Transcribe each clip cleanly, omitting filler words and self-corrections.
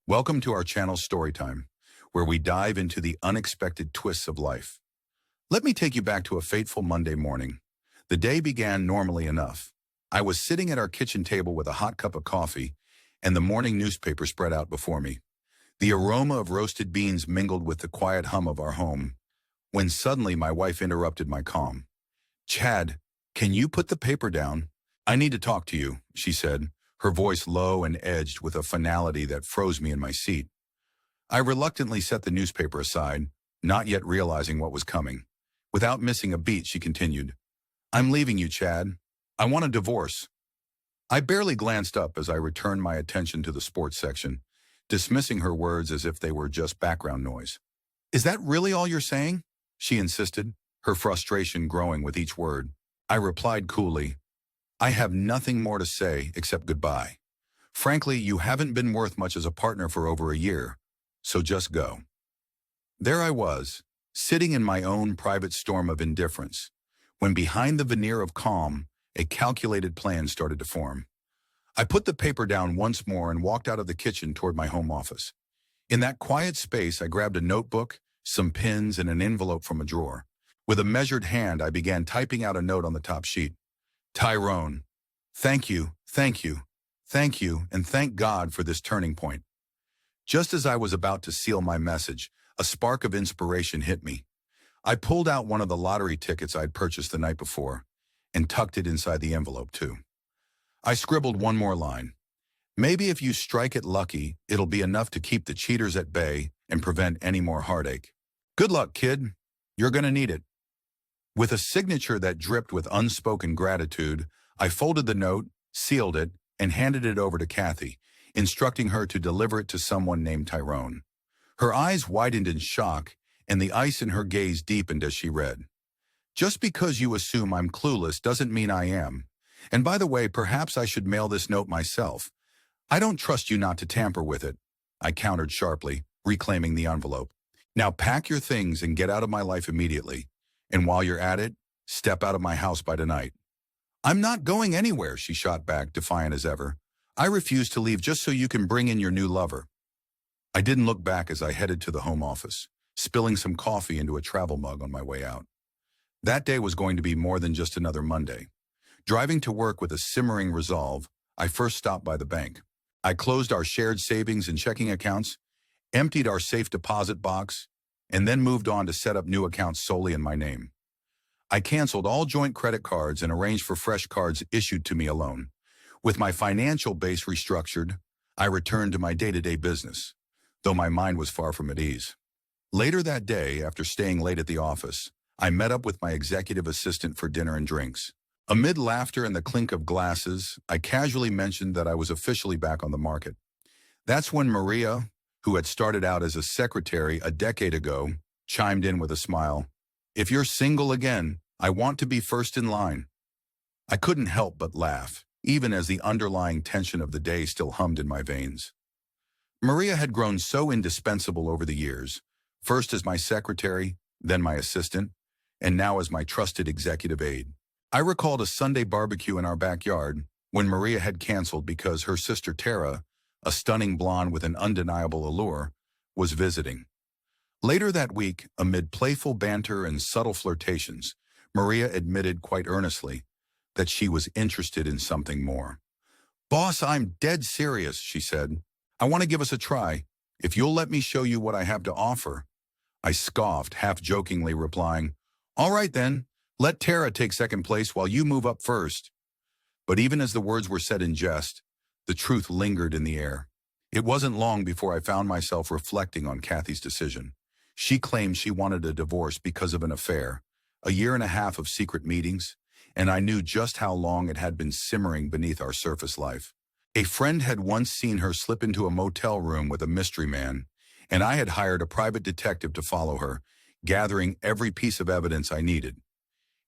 Welcome to our channel Storytime, where we dive into the unexpected twists of life. Let me take you back to a fateful Monday morning. The day began normally enough. I was sitting at our kitchen table with a hot cup of coffee, and the morning newspaper spread out before me. The aroma of roasted beans mingled with the quiet hum of our home, when suddenly my wife interrupted my calm. "Chad, can you put the paper down? I need to talk to you," she said, her voice low and edged with a finality that froze me in my seat. I reluctantly set the newspaper aside, not yet realizing what was coming. Without missing a beat, she continued, "I'm leaving you, Chad. I want a divorce." I barely glanced up as I returned my attention to the sports section, dismissing her words as if they were just background noise. "Is that really all you're saying?" she insisted, her frustration growing with each word. I replied coolly, "I have nothing more to say except goodbye. Frankly, you haven't been worth much as a partner for over a year, so just go." There I was, sitting in my own private storm of indifference, when behind the veneer of calm, a calculated plan started to form. I put the paper down once more and walked out of the kitchen toward my home office. In that quiet space, I grabbed a notebook, some pens, and an envelope from a drawer. With a measured hand, I began typing out a note on the top sheet. "Tyrone, thank you, thank you, thank you, and thank God for this turning point." Just as I was about to seal my message, a spark of inspiration hit me. I pulled out one of the lottery tickets I'd purchased the night before and tucked it inside the envelope too. I scribbled one more line. "Maybe if you strike it lucky, it'll be enough to keep the cheaters at bay and prevent any more heartache. Good luck, kid. You're gonna need it." With a signature that dripped with unspoken gratitude, I folded the note, sealed it, and handed it over to Kathy, instructing her to deliver it to someone named Tyrone. Her eyes widened in shock, and the ice in her gaze deepened as she read. "Just because you assume I'm clueless doesn't mean I am. And by the way, perhaps I should mail this note myself. I don't trust you not to tamper with it," I countered sharply, reclaiming the envelope. "Now pack your things and get out of my life immediately. And while you're at it, step out of my house by tonight." "I'm not going anywhere," she shot back, defiant as ever. "I refuse to leave just so you can bring in your new lover." I didn't look back as I headed to the home office, spilling some coffee into a travel mug on my way out. That day was going to be more than just another Monday. Driving to work with a simmering resolve, I first stopped by the bank. I closed our shared savings and checking accounts, emptied our safe deposit box, and then moved on to set up new accounts solely in my name. I canceled all joint credit cards and arranged for fresh cards issued to me alone. With my financial base restructured, I returned to my day-to-day business, though my mind was far from at ease. Later that day, after staying late at the office, I met up with my executive assistant for dinner and drinks. Amid laughter and the clink of glasses, I casually mentioned that I was officially back on the market. That's when Maria, who had started out as a secretary a decade ago, chimed in with a smile. "If you're single again, I want to be first in line." I couldn't help but laugh, even as the underlying tension of the day still hummed in my veins. Maria had grown so indispensable over the years, first as my secretary, then my assistant, and now as my trusted executive aide. I recalled a Sunday barbecue in our backyard when Maria had canceled because her sister Tara, a stunning blonde with an undeniable allure, was visiting. Later that week, amid playful banter and subtle flirtations, Maria admitted quite earnestly that she was interested in something more. "Boss, I'm dead serious," she said. "I want to give us a try, if you'll let me show you what I have to offer." I scoffed, half-jokingly replying, "All right then, let Tara take second place while you move up first." But even as the words were said in jest, the truth lingered in the air. It wasn't long before I found myself reflecting on Kathy's decision. She claimed she wanted a divorce because of an affair, a year and a half of secret meetings, and I knew just how long it had been simmering beneath our surface life. A friend had once seen her slip into a motel room with a mystery man, and I had hired a private detective to follow her, gathering every piece of evidence I needed.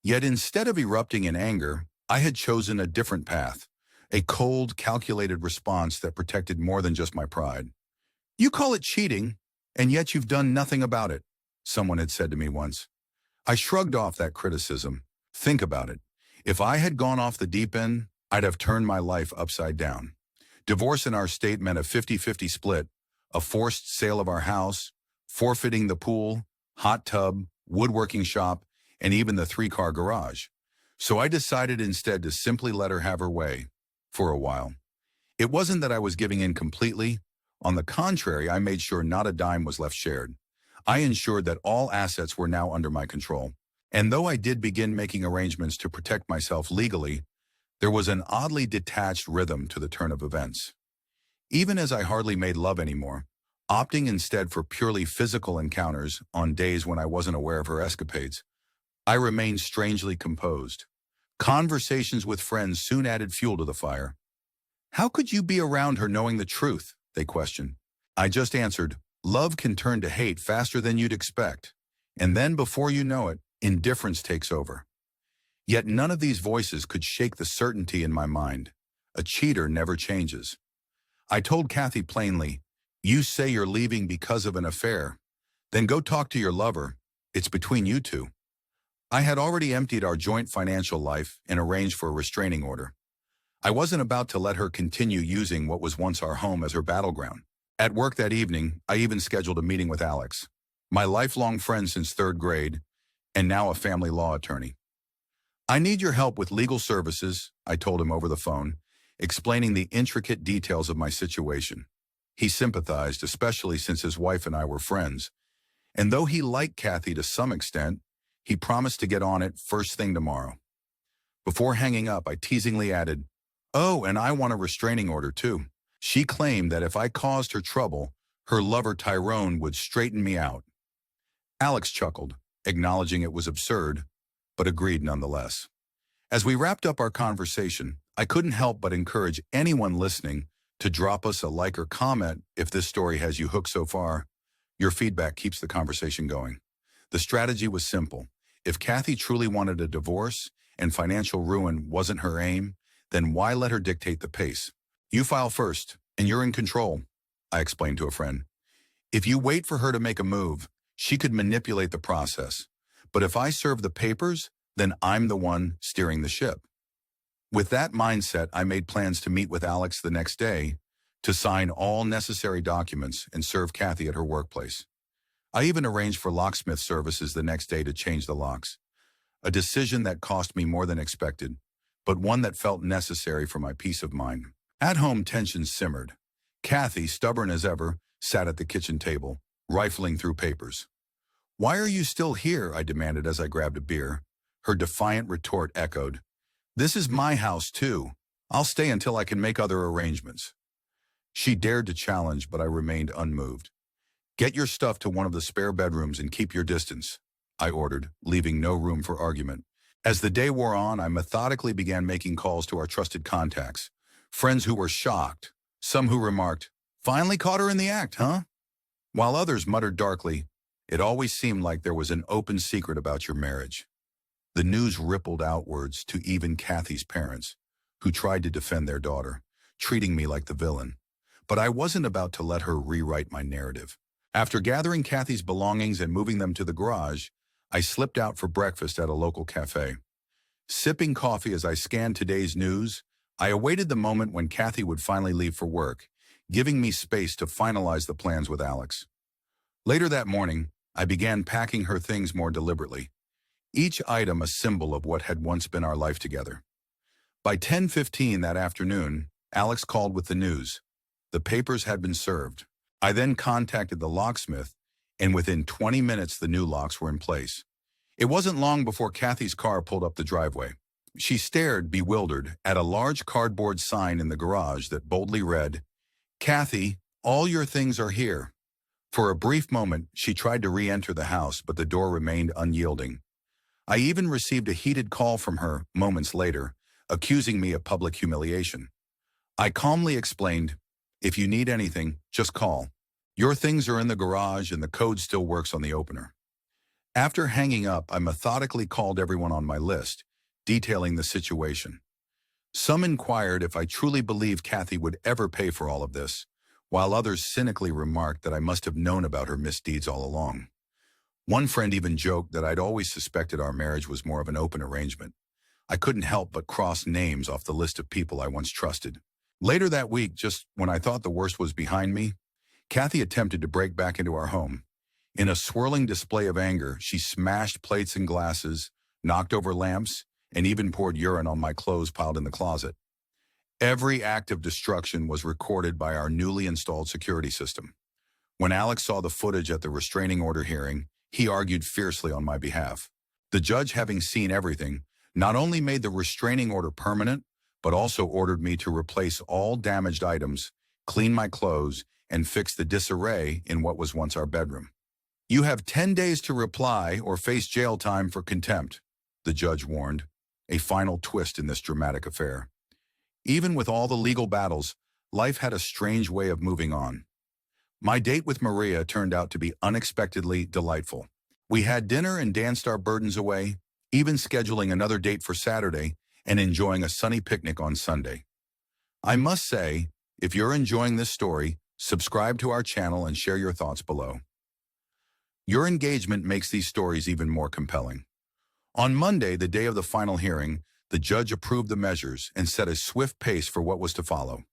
Yet instead of erupting in anger, I had chosen a different path, a cold, calculated response that protected more than just my pride. "You call it cheating, and yet you've done nothing about it," someone had said to me once. I shrugged off that criticism. Think about it. If I had gone off the deep end, I'd have turned my life upside down. Divorce in our state meant a 50-50 split, a forced sale of our house, forfeiting the pool, hot tub, woodworking shop, and even the three-car garage. So I decided instead to simply let her have her way for a while. It wasn't that I was giving in completely. On the contrary, I made sure not a dime was left shared. I ensured that all assets were now under my control. And though I did begin making arrangements to protect myself legally, there was an oddly detached rhythm to the turn of events. Even as I hardly made love anymore, opting instead for purely physical encounters on days when I wasn't aware of her escapades, I remained strangely composed. Conversations with friends soon added fuel to the fire. "How could you be around her knowing the truth?" they questioned. I just answered, "Love can turn to hate faster than you'd expect. And then before you know it, indifference takes over." Yet none of these voices could shake the certainty in my mind. A cheater never changes. I told Kathy plainly, "You say you're leaving because of an affair. Then go talk to your lover. It's between you two." I had already emptied our joint financial life and arranged for a restraining order. I wasn't about to let her continue using what was once our home as her battleground. At work that evening, I even scheduled a meeting with Alex, my lifelong friend since third grade, and now a family law attorney. "I need your help with legal services," I told him over the phone, explaining the intricate details of my situation. He sympathized, especially since his wife and I were friends, and though he liked Kathy to some extent, he promised to get on it first thing tomorrow. Before hanging up, I teasingly added, "Oh, and I want a restraining order too." She claimed that if I caused her trouble, her lover Tyrone would straighten me out. Alex chuckled, acknowledging it was absurd, but agreed nonetheless. As we wrapped up our conversation, I couldn't help but encourage anyone listening to drop us a like or comment if this story has you hooked so far. Your feedback keeps the conversation going. The strategy was simple. If Kathy truly wanted a divorce and financial ruin wasn't her aim, then why let her dictate the pace? "You file first, and you're in control," I explained to a friend. "If you wait for her to make a move, she could manipulate the process. But if I serve the papers, then I'm the one steering the ship." With that mindset, I made plans to meet with Alex the next day to sign all necessary documents and serve Kathy at her workplace. I even arranged for locksmith services the next day to change the locks, a decision that cost me more than expected, but one that felt necessary for my peace of mind. At home, tensions simmered. Kathy, stubborn as ever, sat at the kitchen table, rifling through papers. "Why are you still here?" I demanded as I grabbed a beer. Her defiant retort echoed, "This is my house too. I'll stay until I can make other arrangements." She dared to challenge, but I remained unmoved. "Get your stuff to one of the spare bedrooms and keep your distance," I ordered, leaving no room for argument. As the day wore on, I methodically began making calls to our trusted contacts, friends who were shocked, some who remarked, "Finally caught her in the act, huh?" While others muttered darkly, "It always seemed like there was an open secret about your marriage." The news rippled outwards to even Kathy's parents, who tried to defend their daughter, treating me like the villain. But I wasn't about to let her rewrite my narrative. After gathering Kathy's belongings and moving them to the garage, I slipped out for breakfast at a local cafe. Sipping coffee as I scanned today's news, I awaited the moment when Kathy would finally leave for work, giving me space to finalize the plans with Alex. Later that morning, I began packing her things more deliberately, each item a symbol of what had once been our life together. By 10:15 that afternoon, Alex called with the news. The papers had been served. I then contacted the locksmith, and within 20 minutes the new locks were in place. It wasn't long before Kathy's car pulled up the driveway. She stared, bewildered, at a large cardboard sign in the garage that boldly read, "Kathy, all your things are here." For a brief moment, she tried to re-enter the house, but the door remained unyielding. I even received a heated call from her moments later, accusing me of public humiliation. I calmly explained, "If you need anything, just call. Your things are in the garage and the code still works on the opener." After hanging up, I methodically called everyone on my list, detailing the situation. Some inquired if I truly believed Kathy would ever pay for all of this, while others cynically remarked that I must have known about her misdeeds all along. One friend even joked that I'd always suspected our marriage was more of an open arrangement. I couldn't help but cross names off the list of people I once trusted. Later that week, just when I thought the worst was behind me, Kathy attempted to break back into our home. In a swirling display of anger, she smashed plates and glasses, knocked over lamps, and even poured urine on my clothes piled in the closet. Every act of destruction was recorded by our newly installed security system. When Alex saw the footage at the restraining order hearing, he argued fiercely on my behalf. The judge, having seen everything, not only made the restraining order permanent, but also ordered me to replace all damaged items, clean my clothes, and fix the disarray in what was once our bedroom. "You have 10 days to reply or face jail time for contempt," the judge warned, a final twist in this dramatic affair. Even with all the legal battles, life had a strange way of moving on. My date with Maria turned out to be unexpectedly delightful. We had dinner and danced our burdens away, even scheduling another date for Saturday and enjoying a sunny picnic on Sunday. I must say, if you're enjoying this story, subscribe to our channel and share your thoughts below. Your engagement makes these stories even more compelling. On Monday, the day of the final hearing, the judge approved the measures and set a swift pace for what was to follow.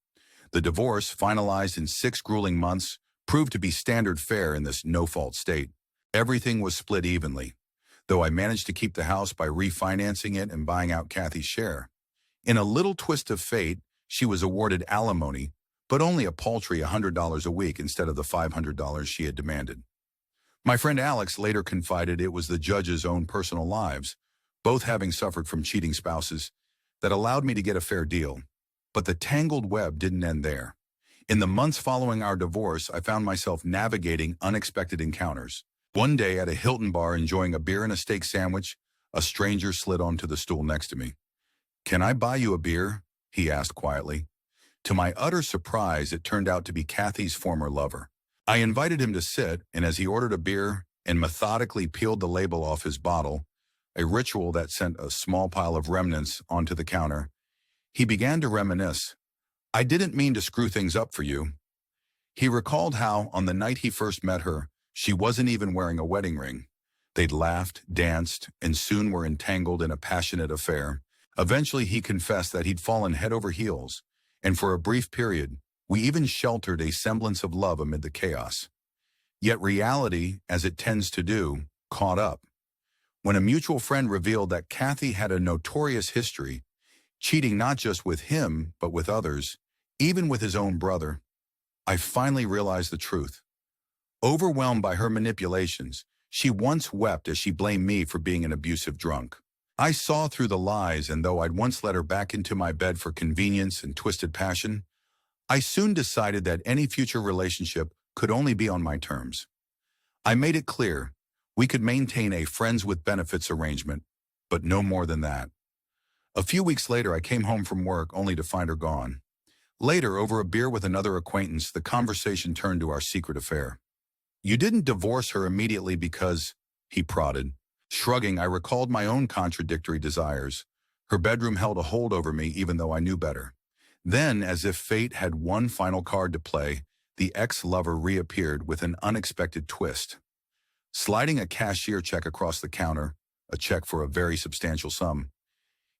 The divorce, finalized in 6 grueling months, proved to be standard fare in this no-fault state. Everything was split evenly, though I managed to keep the house by refinancing it and buying out Kathy's share. In a little twist of fate, she was awarded alimony, but only a paltry $100 a week instead of the $500 she had demanded. My friend Alex later confided it was the judge's own personal lives, both having suffered from cheating spouses, that allowed me to get a fair deal. But the tangled web didn't end there. In the months following our divorce, I found myself navigating unexpected encounters. One day at a Hilton bar enjoying a beer and a steak sandwich, a stranger slid onto the stool next to me. "Can I buy you a beer?" he asked quietly. To my utter surprise, it turned out to be Kathy's former lover. I invited him to sit, and as he ordered a beer and methodically peeled the label off his bottle, a ritual that sent a small pile of remnants onto the counter, he began to reminisce. "I didn't mean to screw things up for you." He recalled how, on the night he first met her, she wasn't even wearing a wedding ring. They'd laughed, danced, and soon were entangled in a passionate affair. Eventually, he confessed that he'd fallen head over heels, and for a brief period, we even sheltered a semblance of love amid the chaos. Yet reality, as it tends to do, caught up. When a mutual friend revealed that Kathy had a notorious history, cheating not just with him, but with others, even with his own brother, I finally realized the truth. Overwhelmed by her manipulations, she once wept as she blamed me for being an abusive drunk. I saw through the lies, and though I'd once let her back into my bed for convenience and twisted passion, I soon decided that any future relationship could only be on my terms. I made it clear we could maintain a friends with benefits arrangement, but no more than that. A few weeks later, I came home from work only to find her gone. Later, over a beer with another acquaintance, the conversation turned to our secret affair. "You didn't divorce her immediately because," he prodded. Shrugging, I recalled my own contradictory desires. Her bedroom held a hold over me even though I knew better. Then, as if fate had one final card to play, the ex-lover reappeared with an unexpected twist. Sliding a cashier check across the counter, a check for a very substantial sum,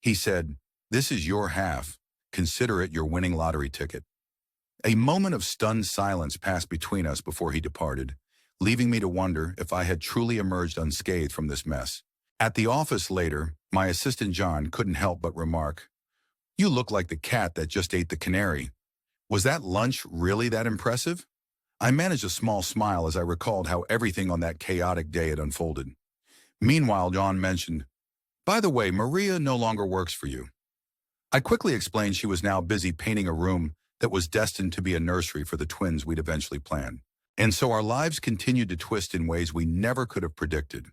he said, "This is your half. Consider it your winning lottery ticket." A moment of stunned silence passed between us before he departed, leaving me to wonder if I had truly emerged unscathed from this mess. At the office later, my assistant John couldn't help but remark, "You look like the cat that just ate the canary. Was that lunch really that impressive?" I managed a small smile as I recalled how everything on that chaotic day had unfolded. Meanwhile, John mentioned, "By the way, Maria no longer works for you." I quickly explained she was now busy painting a room that was destined to be a nursery for the twins we'd eventually planned. And so our lives continued to twist in ways we never could have predicted.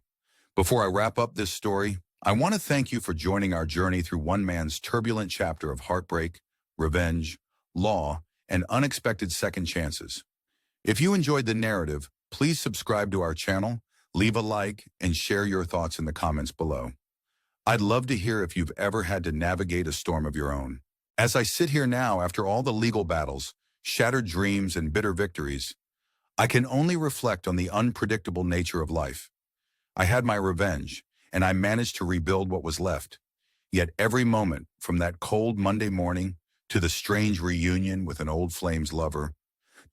Before I wrap up this story, I want to thank you for joining our journey through one man's turbulent chapter of heartbreak, revenge, law, and unexpected second chances. If you enjoyed the narrative, please subscribe to our channel, leave a like, and share your thoughts in the comments below. I'd love to hear if you've ever had to navigate a storm of your own. As I sit here now, after all the legal battles, shattered dreams, and bitter victories, I can only reflect on the unpredictable nature of life. I had my revenge, and I managed to rebuild what was left. Yet every moment, from that cold Monday morning to the strange reunion with an old flame's lover,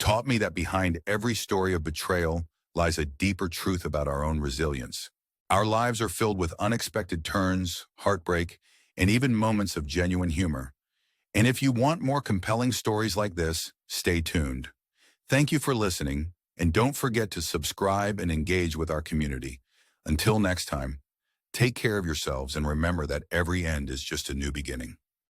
taught me that behind every story of betrayal lies a deeper truth about our own resilience. Our lives are filled with unexpected turns, heartbreak, and even moments of genuine humor. And if you want more compelling stories like this, stay tuned. Thank you for listening, and don't forget to subscribe and engage with our community. Until next time, take care of yourselves and remember that every end is just a new beginning.